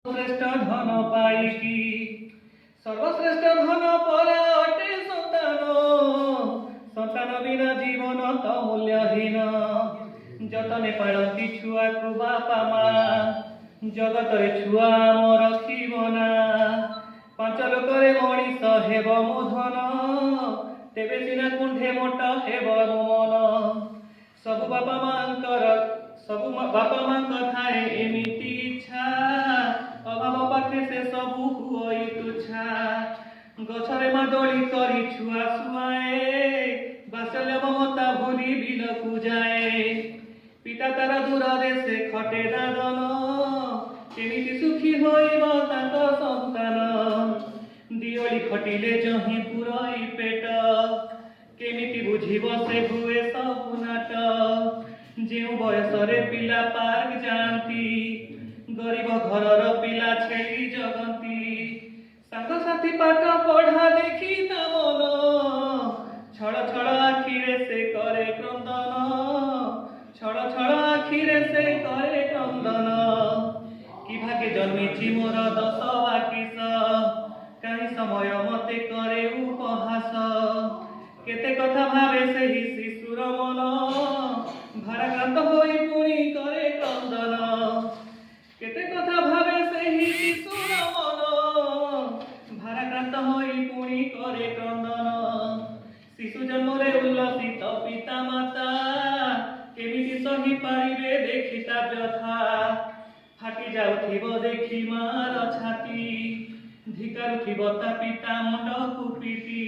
श्रेष्ठ धन पाइकी सर्वश्रेष्ठ धन परा अटे सन्तान सन्तान बिना जीवन तो मूल्यहीन जतने पालती छुआ को बापा माँ जगत छुआ आम रखिब ना पांच लोकरे मनीष हेब मो धन तेबे सिना कुंठे मोट हेब मो मन सब बापा माँ थाए एमिति इच्छा अभाव पाखे से सबू हुई तुच्छा गछरे मादोली करी छुआ सुआए बात्सल्य ममता भूली बिलकु जाए पिता तारा दूर देशे खटे दादन केमिति सुखी होइब ताको सन्तान दिओली खटिले जही पुरई पेट केमिति बुझिब से हुए सबु नाट जो बयसरे पिला पार्क जाती गरीब घरर पिला छेली जगती साथी पाठ पढ़ा देखी ता मन छड़ छड़ आखिरे से करे क्रंदन छड़ छड़ आखिरे से करे क्रंदन कि भागे जन्मिची मोर दश वाकिस कहीं समय मते करे उपहास केते कथा भावे सेही शिशुर मन भाराक्रांत होई पुणी करे क्रंदन केते कथा भावे सेही शिशुर मन भाराक्रांत होई पुणी करे क्रंदन शिशु जन्मरे उल्लसित पिता माता केमिति सही पारिबे देखिता व्यथा फाटी जाउथिब देखि मार छाती धिकारुथिब ता पिता मुंड कुपिटी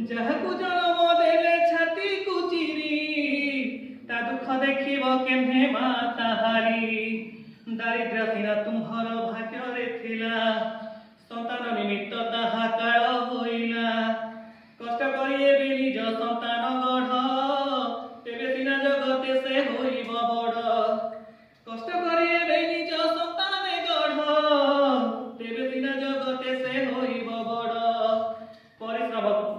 जहाकु जन्म देले छाती कु चिरी ता दुख देखिब केम्हे माता हारी दारिद्र्य सिना तुम्हर भाग्य रे थिला संतान निमित्त ताहा काल होइला कष्ट करिए भी निज संतान गढ़ तेबे सिना जगते से होइब बड़ कष्ट करिए भी निज संतान गढ़ तेबे सिना जगते से होइब बड़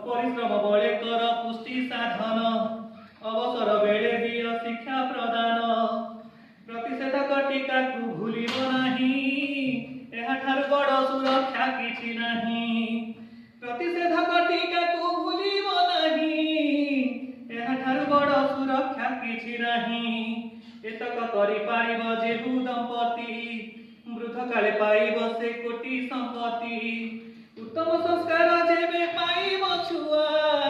परिश्रम बळे कर पुष्टि साधन अवसर बेले दिय शिक्षा प्रदान प्रतिषेधक टीका को भूलिब नाही एहाठारु बड़ सुरक्षा किछि नाही प्रतिषेधक टीका को भूलिब नाही एहाठारु बड़ सुरक्षा किछि नाही एतक करि पारिब जेहु दंपति वृद्ध काले पाइब से कोटि संपत्ति उत्तम संस्कार जेबे